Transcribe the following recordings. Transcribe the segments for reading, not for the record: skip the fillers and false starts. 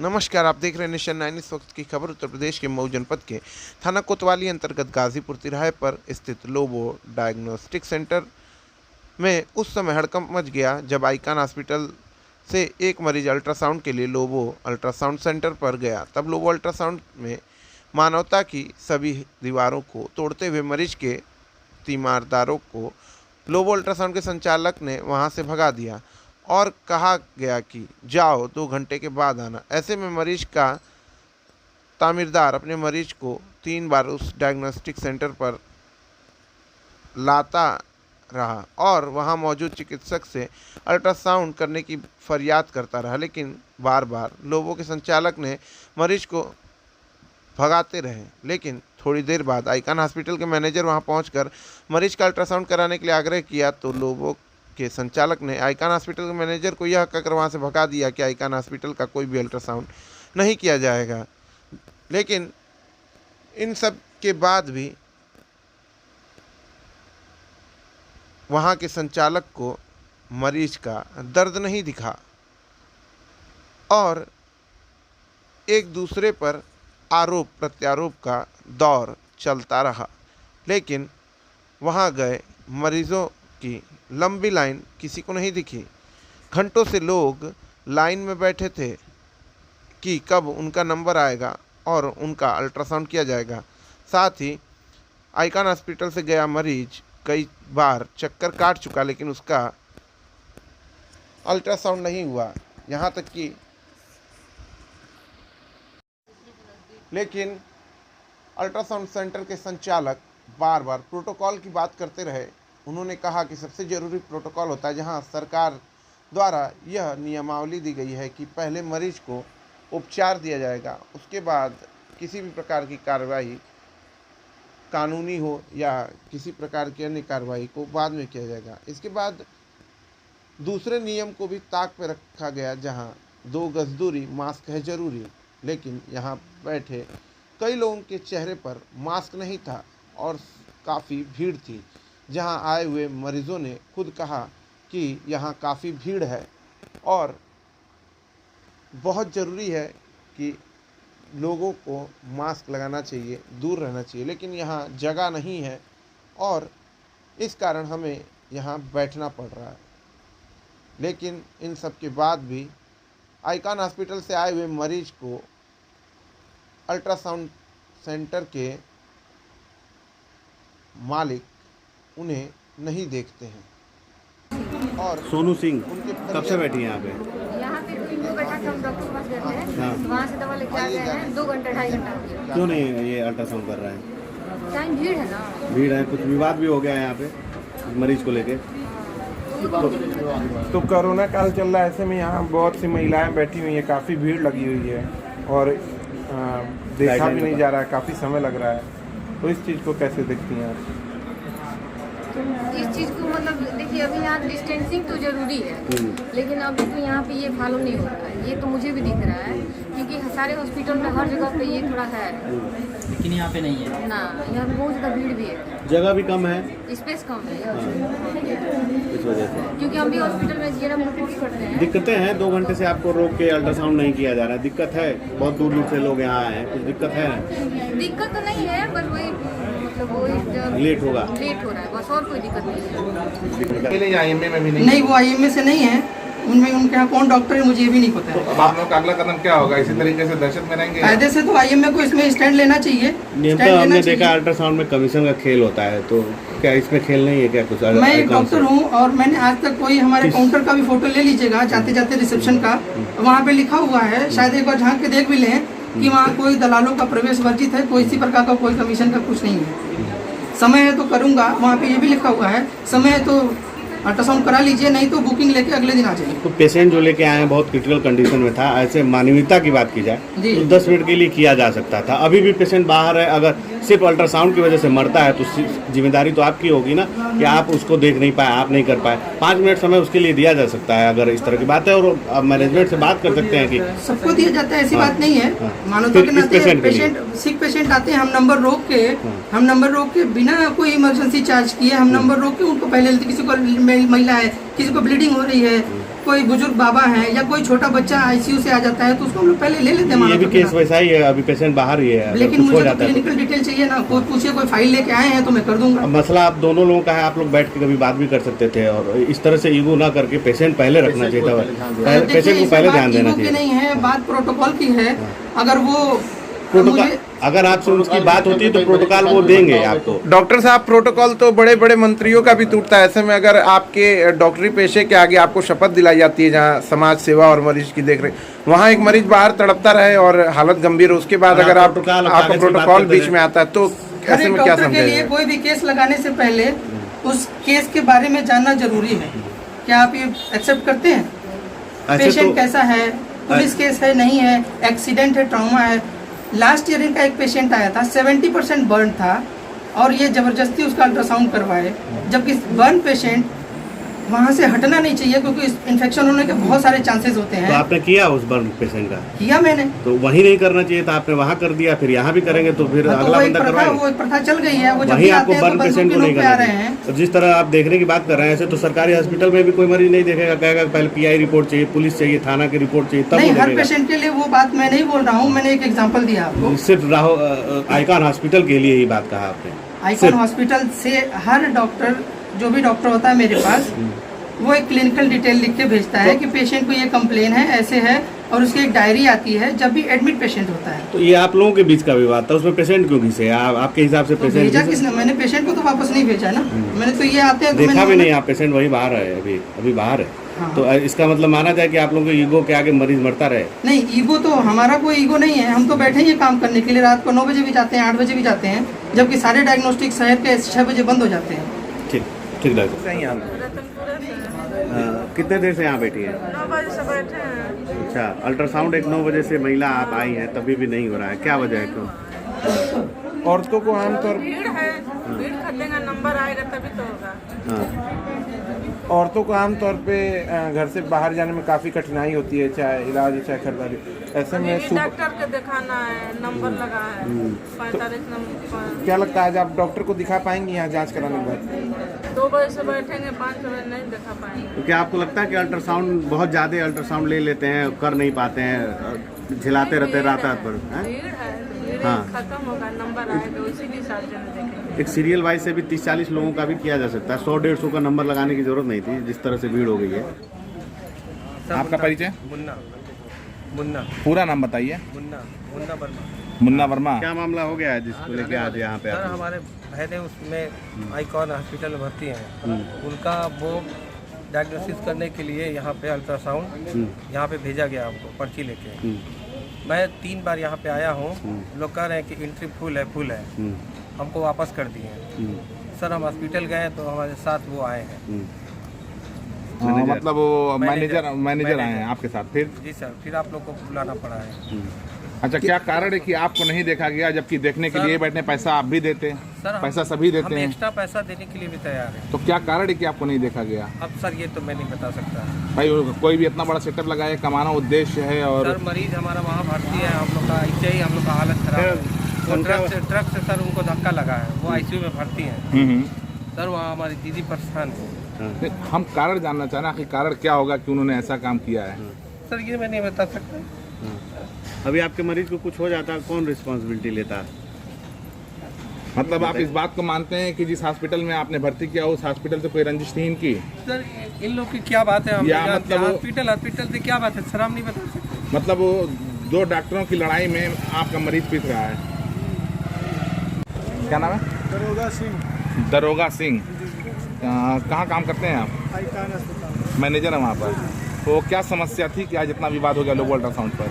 नमस्कार, आप देख रहे हैं नेशन 9 इस वक्त की खबर। उत्तर प्रदेश के मऊ जनपद के थाना कोतवाली अंतर्गत गाजीपुर तिराहे पर स्थित लोबो डायग्नोस्टिक सेंटर में उस समय हड़कंप मच गया जब आइकॉन हॉस्पिटल से एक मरीज अल्ट्रासाउंड के लिए लोबो अल्ट्रासाउंड सेंटर पर गया। तब लोबो अल्ट्रासाउंड में मानवता की सभी दीवारों को तोड़ते हुए मरीज के तीमारदारों को लोबो अल्ट्रासाउंड के संचालक ने वहां से भगा दिया और कहा गया कि जाओ 2 घंटे के बाद आना। ऐसे में मरीज का तामीरदार अपने मरीज को 3 बार उस डायग्नोस्टिक सेंटर पर लाता रहा और वहां मौजूद चिकित्सक से अल्ट्रासाउंड करने की फरियाद करता रहा, लेकिन बार बार लोबो के संचालक ने मरीज को भगाते रहे। लेकिन थोड़ी देर बाद आइकॉन हॉस्पिटल के मैनेजर वहां पहुंचकर मरीज का अल्ट्रासाउंड कराने के लिए आग्रह किया तो लोबो के संचालक ने आइकॉन हॉस्पिटल के मैनेजर को यह कहकर वहां से भगा दिया कि आइकॉन हॉस्पिटल का कोई भी अल्ट्रासाउंड नहीं किया जाएगा। लेकिन इन सब के बाद भी वहां के संचालक को मरीज का दर्द नहीं दिखा और एक दूसरे पर आरोप प्रत्यारोप का दौर चलता रहा। लेकिन वहां गए मरीजों की लंबी लाइन किसी को नहीं दिखी। घंटों से लोग लाइन में बैठे थे कि कब उनका नंबर आएगा और उनका अल्ट्रासाउंड किया जाएगा। साथ ही आइकॉन हॉस्पिटल से गया मरीज कई बार चक्कर काट चुका, लेकिन उसका अल्ट्रासाउंड नहीं हुआ। यहाँ तक कि लेकिन अल्ट्रासाउंड सेंटर के संचालक बार बार प्रोटोकॉल की बात करते रहे। उन्होंने कहा कि सबसे ज़रूरी प्रोटोकॉल होता है जहां सरकार द्वारा यह नियमावली दी गई है कि पहले मरीज को उपचार दिया जाएगा, उसके बाद किसी भी प्रकार की कार्रवाई कानूनी हो या किसी प्रकार की अन्य कार्रवाई को बाद में किया जाएगा। इसके बाद दूसरे नियम को भी ताक पे रखा गया जहां 2 गज दूरी, मास्क है ज़रूरी। लेकिन यहाँ बैठे कई लोगों के चेहरे पर मास्क नहीं था और काफ़ी भीड़ थी। जहां आए हुए मरीजों ने खुद कहा कि यहाँ काफ़ी भीड़ है और बहुत ज़रूरी है कि लोगों को मास्क लगाना चाहिए, दूर रहना चाहिए, लेकिन यहाँ जगह नहीं है और इस कारण हमें यहाँ बैठना पड़ रहा है। लेकिन इन सब के बाद भी आइकॉन हॉस्पिटल से आए हुए मरीज को अल्ट्रासाउंड सेंटर के मालिक उन्हें नहीं देखते हैं। और सोनू सिंह कब से बैठी हैं यहाँ पे? यहाँ पे तो बैठा था, हम डॉक्टर के पास गए थे। हाँ। वहाँ से दवा लेके आ गए हैं। 2 घंटे 2.5 घंटा क्यों नहीं ये अल्ट्रासाउंड कर रहा है? टाइम भीड़ है ना। भीड़ है, कुछ विवाद भी हो गया है यहाँ पे मरीज को लेके। तो कोरोना काल चल रहा है, ऐसे में यहाँ बहुत सी महिलाएं बैठी हुई हैं, काफ़ी भीड़ लगी हुई है और देखा भी नहीं जा रहा है, काफ़ी समय लग रहा है। तो इस चीज़ को कैसे देखती हैं आप? इस चीज़ को मतलब देखिए, अभी यहाँ डिस्टेंसिंग तो जरूरी है, लेकिन अभी तो यहाँ पे ये फॉलो नहीं हो रहा है। ये तो मुझे भी दिख रहा है क्योंकि सारे हॉस्पिटल में हर जगह पे ये थोड़ा है, लेकिन यहाँ पे नहीं है ना। यहाँ पे बहुत ज़्यादा भीड़ भी है, जगह भी कम है, स्पेस कम है इस वजह से। क्योंकि हम भी हॉस्पिटल में जरा रिपोर्ट करते हैं। दिक्कतें हैं, 2 घंटे से आपको रोक के अल्ट्रासाउंड नहीं किया जा रहा है, दिक्कत है। बहुत दूर दूर से लोग यहाँ आए हैं, कुछ दिक्कत है? दिक्कत तो नहीं है, बस वही मतलब वही लेट होगा, लेट हो रहा है बस, और कोई दिक्कत नहीं है। आईएमए में भी नहीं, वो आईएमए से नहीं है। उनमें उनके यहाँ कौन डॉक्टर है मुझे ये भी नहीं पता है। अब आप लोग का अगला कदम क्या होगा? इसी तरीके से दहशत में रहेंगे? कायदे से तो आईएमए को इसमें स्टैंड लेना चाहिए। नियमतः हमने देखा अल्ट्रासाउंड में कमीशन का खेल होता है, तो क्या इसमें खेल नहीं है क्या कुछ? मैं एक डॉक्टर हूँ और मैंने आज तक कोई हमारे काउंटर का भी फोटो ले लीजिएगा जाते जाते रिसेप्शन का, वहाँ पे लिखा हुआ है, शायद एक बार झांक के देख भी लें कि वहाँ कोई दलालों का प्रवेश वर्जित है, कोई इसी प्रकार का कोई कमीशन का कुछ नहीं है। समय है तो करूँगा, वहाँ पे ये भी लिखा हुआ है, समय है तो अल्ट्रासाउंड करा लीजिए, नहीं तो बुकिंग लेके अगले दिन आ जाइए। तो पेशेंट जो लेके आए हैं बहुत क्रिटिकल कंडीशन में था, ऐसे मानवीयता की बात की जाए तो 10 मिनट के लिए किया जा सकता था। अभी भी पेशेंट बाहर है, अगर सिर्फ अल्ट्रासाउंड की वजह से मरता है तो जिम्मेदारी तो आपकी होगी ना कि आप उसको देख नहीं पाए, आप नहीं कर पाए। 5 मिनट समय उसके लिए दिया जा सकता है अगर इस तरह की बात है, और आप मैनेजमेंट से बात कर सकते हैं कि सबको दिया जाता है, ऐसी बात नहीं है। मानवता फिर के इस नाते पेशेंट के लिए। पेशेंट सिक पेशेंट आते हैं, हम नंबर रोक के बिना कोई इमरजेंसी चार्ज किए हम नंबर रोक के उनको पहले, किसी को महिला है, किसी को ब्लीडिंग हो रही है, कोई बुजुर्ग बाबा है या कोई छोटा बच्चा आईसीयू से आ जाता है तो उसको हम लोग पहले ले लेते हैं। ये भी केस वैसा ही है, अभी पेशेंट बाहर ही है, लेकिन कुछ हो मुझे तो जाता है क्लिनिकल डिटेल चाहिए ना, कोई पूछिए कोई फाइल लेके आए हैं तो मैं कर दूंगा। अब मसला आप दोनों लोगों का है, आप लोग बैठ के कभी बात भी कर सकते थे और इस तरह से ईगो ना करके पेशेंट पहले रखना चाहिए था, पेशेंट को पहले ध्यान देना चाहिए। नहीं है, बात प्रोटोकॉल की है। अगर वो प्रोटोकॉल अगर आपसे उसकी बात होती है तो प्रोटोकॉल वो देंगे आपको। डॉक्टर साहब, प्रोटोकॉल तो बड़े बड़े मंत्रियों का भी टूटता है। ऐसे में अगर आपके डॉक्टरी पेशे के आगे आपको शपथ दिलाई जाती है जहाँ समाज सेवा और मरीज की देख रेख, वहाँ एक मरीज बाहर तड़पता रहे और हालत गंभीर हो, उसके बाद अगर आपका प्रोटोकॉल बीच में आता है तो ऐसे में क्या डॉक्टर के लिए समझेंगे? कोई भी केस लगाने से पहले उस केस के बारे में जानना जरूरी है। क्या आप ये एक्सेप्ट करते हैं? पेशेंट कैसा है, पुलिस केस है नहीं है, एक्सीडेंट है, ट्रॉमा है। लास्ट ईयर इनका एक पेशेंट आया था, 70% बर्न था और ये जबरदस्ती उसका अल्ट्रासाउंड करवाए, जबकि बर्न पेशेंट वहाँ से हटना नहीं चाहिए क्योंकि इन्फेक्शन होने के बहुत सारे चांसेस होते हैं। तो आपने किया उस बर्न पेशेंट का? किया मैंने। तो वहीं नहीं करना चाहिए था, आपने वहाँ कर दिया, फिर यहाँ भी करेंगे तो फिर अगला बंदा करवाएगा। वो एक प्रथा चल गई है, वो जब वहीं भी आपको आते हैं बर्न तो पेशेंट को नहीं करना चाहिए। तो जिस तरह आप देखने की बात कर रहे हैं ऐसे तो सरकारी हॉस्पिटल में भी कोई मरीज नहीं देखेगा, कहेगा पहले पीआई रिपोर्ट चाहिए, पुलिस चाहिए, थाना की रिपोर्ट चाहिए, तब नहीं, वो हर देखेगा। पेशेंट के लिए वो बात मैं नहीं बोल रहा हूँ, मैंने एक एग्जांपल दिया आपको। सिर्फ आइकॉन हॉस्पिटल के लिए ही बात कहा आपने? आइकॉन हॉस्पिटल से हर डॉक्टर, जो भी डॉक्टर होता है मेरे पास, वो एक क्लिनिकल डिटेल लिख के भेजता है कि पेशेंट को ये कंप्लेन है, ऐसे है, और उसकी एक डायरी आती है जब भी एडमिट पेशेंट होता है। तो ये आप लोगों के बीच का विवाद था, उसमें पेशेंट क्यों घिसे? आपके हिसाब से तो पेशेंट भेजा किसने? मैंने पेशेंट को तो वापस नहीं भेजा ना, मैंने तो ये आते हैं तो देखा मैंने भी नहीं, आप पेशेंट वही बाहर है, अभी बाहर है। हाँ। तो इसका मतलब माना जाए कि आप लोगों के ईगो के आगे मरीज मरता रहे? नहीं, ईगो तो हमारा कोई ईगो नहीं है, हम तो बैठे ही काम करने के लिए। रात को 9 बजे भी जाते हैं, 8 बजे भी जाते हैं, जबकि सारे डायग्नोस्टिक शहर के 6 बजे बंद हो जाते हैं। ठीक ठीक डॉक्टर। कितने देर से यहाँ बैठी है? 9 बजे से बैठे हैं। अच्छा, अल्ट्रासाउंड एक 9 बजे से महिला आप आई हैं तभी भी नहीं हो रहा है, क्या वजह है? क्यों? औरतों को आमतौर भीड़ है, भीड़ खटेगा, नंबर आएगा तभी तो होगा। हाँ। औरतों को आमतौर पे घर से बाहर जाने में काफ़ी कठिनाई होती है, चाहे इलाज चाहे खरीदारी। ऐसे में डॉक्टर को दिखाना है, नंबर लगा है 45 नंबर। क्या लगता है आज आप डॉक्टर को दिखा पाएंगे यहाँ जांच कराने के बाद? 2 बजे से बैठेंगे, 5 बजे नहीं दिखा पाएंगे। तो क्या आपको लगता है कि अल्ट्रासाउंड बहुत ज़्यादा अल्ट्रासाउंड ले लेते हैं, कर नहीं पाते हैं, झिलाते रहते रात भर? भीड़ है, भीड़ हाँ। खत्म होगा, नंबर आएगा, उसी के साथ देखेंगे। एक सीरियल वाइज से भी 30-40 लोगों का भी किया जा सकता है, 100-150 का नंबर लगाने की जरूरत नहीं थी, जिस तरह से भीड़ हो गई है। आपका परिचय? मुन्ना। पूरा नाम बताइए। मुन्ना वर्मा। मुन्ना वर्मा। क्या मामला हो गया है जिसको लेके आज यहाँ पे? सर हमारे बहनें उसमें आइकॉन हॉस्पिटल में भर्ती हैं, उनका वो डायग्नोसिस करने के लिए यहाँ पे अल्ट्रासाउंड यहाँ पे भेजा गया हमको पर्ची लेके। मैं 3 बार यहाँ पे आया हूँ, लोग कह रहे हैं कि एंट्री फुल है, हमको वापस कर दिए हैं। सर हम हॉस्पिटल गए तो हमारे साथ वो आए हैं। मतलब वो मैनेजर आए हैं आपके साथ? फिर जी सर, फिर आप लोग को बुलाना पड़ा है। अच्छा, क्या कारण है कि आपको नहीं देखा गया, जबकि देखने के लिए बैठने पैसा आप भी देते हैं? सर पैसा सभी देते हम हैं, एक्स्ट्रा पैसा देने के लिए भी तैयार हैं। तो क्या कारण है कि आपको नहीं देखा गया? अब सर ये तो मैं नहीं बता सकता। भाई कोई भी इतना बड़ा सेटअप लगाए, कमाना उद्देश्य है, और सर मरीज हमारा वहाँ भर्ती है, हम लोग का ऐसे ही हम लोग का हालत खराब है। वो ट्रक से सर उनको धक्का लगा है, वो आईसीयू में भर्ती है। सर वहाँ हमारी दीदी परेशान है। हम कारण जानना चाह रहे हैं, आखिर कारण क्या होगा कि उन्होंने ऐसा काम किया है? सर ये मैं नहीं बता सकता। अभी आपके मरीज को कुछ हो जाता है, कौन रिस्पॉन्सिबिलिटी लेता है? मतलब आप इस बात को मानते हैं कि जिस हॉस्पिटल में आपने भर्ती किया उस हॉस्पिटल से कोई रंजिश थी इनकी? सर इन लोग की क्या बात है, हम या मतलब हॉस्पिटल से क्या बात है सर, हम नहीं बता सकते। मतलब वो 2 डॉक्टरों की लड़ाई में आपका मरीज पीस रहा है। क्या नाम है? दरोगा सिंह। कहाँ काम करते हैं आप? मैनेजर है वहाँ पर। तो क्या समस्या थी कि आज इतना विवाद हो गया लोग अल्ट्रासाउंड पर?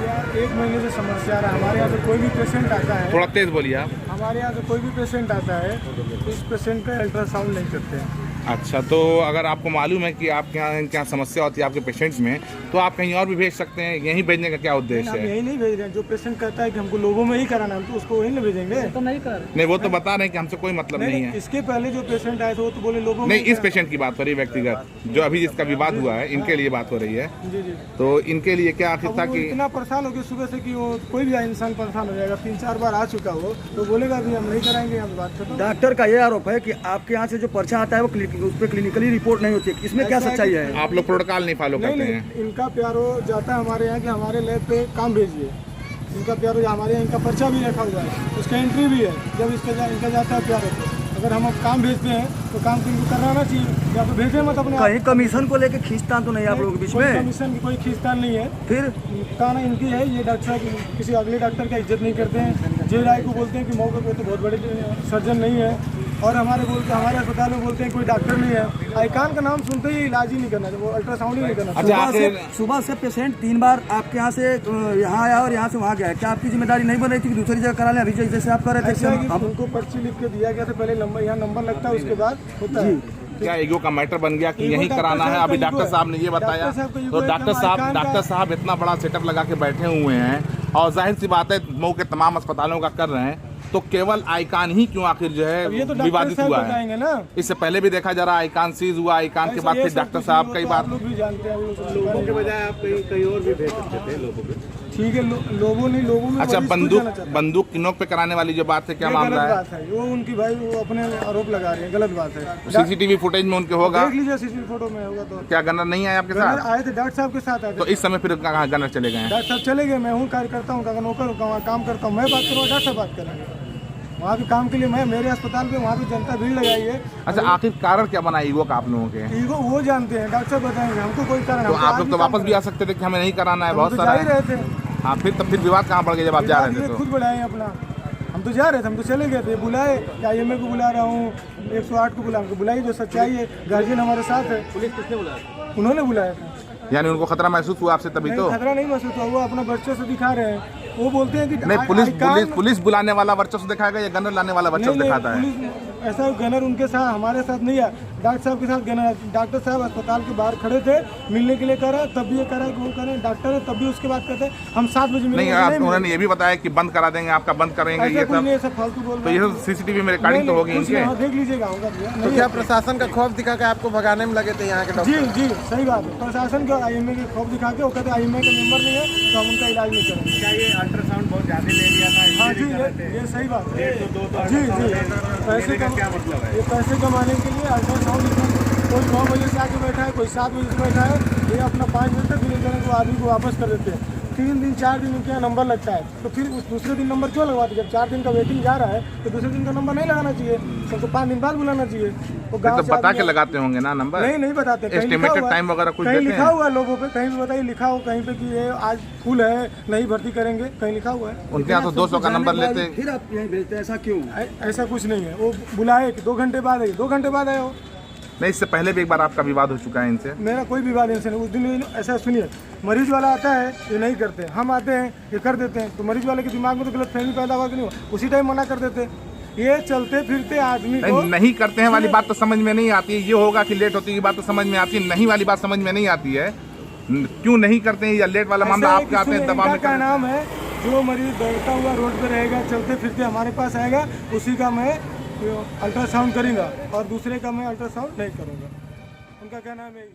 यार 1 महीने से समस्या आ रहा है। हमारे यहाँ से कोई भी पेशेंट आता है, थोड़ा तेज बोलिए आप। हमारे यहाँ से कोई भी पेशेंट आता है तो इस पेशेंट का अल्ट्रासाउंड नहीं करते हैं। अच्छा, तो अगर आपको मालूम है कि आपके यहाँ क्या समस्या होती है आपके पेशेंट्स में, तो आप कहीं और भी भेज सकते हैं, यहीं भेजने का क्या उद्देश्य हम है? यही नहीं भेज रहे हैं। जो पेशेंट कहता है कि हमको लोगों में ही कराना है, हम तो उसको वहीं ना भेजेंगे। तो नहीं कर नहीं, वो तो बता रहे हैं कि हमसे कोई मतलब नहीं है। इसके पहले जो पेशेंट आए थे वो तो बोले लोगों में नहीं, इस पेशेंट की बात हो रही है व्यक्तिगत, जो अभी जिसका विवाद हुआ है, इनके लिए बात हो रही है। जी जी। तो इनके लिए क्या आखिर था वो कि इतना परेशान हो गया सुबह से कि वो कोई भी इंसान परेशान हो जाएगा। 3-4 बार आ चुका वो तो बोलेगा अभी हम नहीं कराएंगे, हम बात खत्म। डॉक्टर का ये आरोप है कि आपके यहाँ से जो पर्चा आता है वो उस पर क्लिनिकली रिपोर्ट नहीं होती है, इसमें क्या सच्चाई है? आप लोग प्रोटोकॉल नहीं फॉलो करते हैं? इनका प्यारो जाता है हमारे यहाँ कि हमारे लैब पे काम भेजिए। इनका प्यारो हमारे यहाँ इनका पर्चा भी रखा हुआ है, उसका एंट्री भी है। जब इनका जाता है प्यारो पे, अगर हम अब काम भेजते हैं तो काम तो इनको कराना चाहिए, या तो भेजे मत अपने। कहीं कमीशन को लेके खींचतान तो नहीं आप लोगों के बीच में? कमीशन की कोई खींचतान नहीं है। फिर कहना इनकी है, ये डॉक्टर साहब किसी अगले डॉक्टर का इज्जत नहीं करते हैं। जे राय को बोलते हैं कि मौके पे तो बहुत बड़े सर्जन नहीं है, और हमारे अस्पताल में बोलते हैं कोई डॉक्टर नहीं है। आईकान का नाम सुनते ही इलाज ही नहीं करना, वो अल्ट्रासाउंड ही नहीं करना। सुबह से पेशेंट 3 बार आपके यहाँ से यहाँ आया और यहाँ से वहाँ गया, क्या आपकी जिम्मेदारी नहीं बन रही थी कि दूसरी जगह करा लें? अभी जैसे आप कर रहे थे, उनको पर्ची लिख के दिया गया था, पहले यहाँ नंबर लगता है, उसके बाद होता है। क्या ईगो का मैटर बन गया कि यही कराना है? अभी डॉक्टर साहब ने ये बताया, तो डॉक्टर साहब इतना बड़ा सेटअप लगा के बैठे हुए हैं, और जाहिर सी बात है मऊ के तमाम अस्पतालों का कर रहे हैं, तो केवल आईकान ही क्यों आखिर जो है विवादित हुआ है? इससे पहले भी देखा जा रहा है आईकान सीज हुआ, आईकान के बाद फिर डॉक्टर साहब कई बार लोगों के बजाय आप कहीं और भी भेज सकते थे लोगों को। ठीक है, लोगों में अच्छा, बंदूक की नोक पे कराने वाली जो बात है, क्या मामला है? वो उनकी भाई वो अपने आरोप लगा रहे हैं, गलत बात है। सीसीटीवी फुटेज में उनके होगा, देख लीजिए, सीसीटीवी फोटो में होगा। तो क्या गनर नहीं आए आपके साथ? आए थे, डॉक्टर साहब के साथ आए थे। तो इस समय फिर कहाँ गनर चले गए? डॉक्टर साहब चले गए, मैं हूँ कार्यकर्ता हूँ, नौकर हूँ, काम करता हूँ, मैं बात करूँ, डॉक्टर साहब बात करेंगे। वहाँ के काम के लिए मैं मेरे अस्पताल पे वहाँ पे जनता भीड़ लगाई है। अच्छा, आखिर कारण क्या बना ईगो का आप लोगों के? ईगो वो जानते हैं, डॉक्टर साहब बताएंगे, हमको कोई कारण। तो आप लोग तो वापस भी आ सकते थे कि हमें नहीं कराना है, बहुत सारा रहे थे। हाँ, फिर विवाद कहाँ बढ़ गया जब आप जा रहे थे? तो खुद बढ़ाए अपना, हम तो जा रहे थे, हम तो चले गए थे, बुलाए, IMA को बुला रहा हूँ, 108 को बुलाई, जो सच्चाई है, गार्जियन हमारे साथ है। पुलिस किसने बुलाया? उन्होंने बुलाया था। यानी उनको खतरा महसूस हुआ आपसे तभी? तो खतरा नहीं महसूस हुआ, वो अपना बच्चों से दिखा रहे हैं। वो बोलते हैं कि नहीं, पुलिस बुलाने वाला वर्चस्व दिखाएगा या गनर लाने वाला वर्चस्व दिखाता है? ऐसा गनर उनके साथ, हमारे साथ नहीं है, डॉक्टर साहब के साथ गनर। डॉक्टर साहब अस्पताल के बाहर खड़े थे, मिलने के लिए कह रहे, तब भी ये कह रहा है कि वो कह रहे हैं डॉक्टर है, तब भी उसके बाद कहते हैं हम 7 बजे मिलेंगे। नहीं, उन्होंने ये भी बताया कि बंद करा देंगे, आपका बंद करेंगे, ये सब फालतू बोल तो ये सीसीटीवी में रिकॉर्डिंग तो होगी इनके, देख लीजिएगा। होगा तो क्या प्रशासन का खौफ दिखा के आपको भगाने में लगे थे यहाँ के डॉक्टर? जी, सही बात है। प्रशासन का IMA के खौफ दिखा के वो कहते IMA का मेंबर नहीं है तो हम उनका इलाज नहीं करेंगे। क्या ये अल्ट्रासाउंड बहुत ज्यादा ले लिया था? हाँ जी, ये सही बात है। जी, पैसे का क्या मतलब है? ये पैसे कमाने के लिए अल्ट्रासाउंड, कोई 9 बजे से आके बैठा है, कोई 7 बजे से बैठा है, ये अपना 5 बजे तक फिर को आदमी को वापस कर देते हैं। 3 दिन 4 दिन उनके यहाँ नंबर लगता है, तो फिर उस दूसरे दिन नंबर क्यों लगवाते? जब 4 दिन का वेटिंग जा रहा है तो दूसरे दिन का नंबर नहीं लगाना चाहिए, सबको 5 दिन बाद बुलाना चाहिए। तो बता के लगाते होंगे ना नंबर? नहीं बताते, एस्टिमेटेड टाइम वगैरह कुछ कहीं लिखा हुआ है लोगों पे, कहीं भी बताइए लिखा हो कहीं पे कि ये आज फुल है, नहीं भर्ती करेंगे, कहीं लिखा हुआ है। उनके यहाँ तो 200 का नंबर लेते हैं, फिर आप यहीं भेजते हैं, ऐसा क्यों? ऐसा कुछ नहीं है, वो बुलाए कि 2 घंटे बाद आए, 2 घंटे बाद आए हो। नहीं, इससे पहले भी एक बार आपका विवाद हो चुका है इनसे? मेरा कोई विवाद इनसे नहीं। उस दिन ऐसा सुनिए, मरीज वाला आता है, ये नहीं करते, हम आते हैं, ये कर देते हैं, तो मरीज वाले के दिमाग में तो गलतफहमी पैदा हुआ कि नहीं हुआ, उसी टाइम मना कर देते। ये चलते फिरते आदमी को नहीं करते हैं वाली बात तो समझ में नहीं आती है। ये होगा कि लेट होती है बात तो समझ में आती है, नहीं वाली बात समझ में नहीं आती है। क्यों नहीं करते हैं या लेट वाला मामला आपके आते हैं दबाव में? का नाम है, जो मरीज दौड़ता हुआ रोड पे रहेगा, चलते फिरते हमारे पास आएगा, उसी का मैं अल्ट्रासाउंड करूँगा और दूसरे का मैं अल्ट्रासाउंड नहीं करूँगा। उनका क्या नाम है?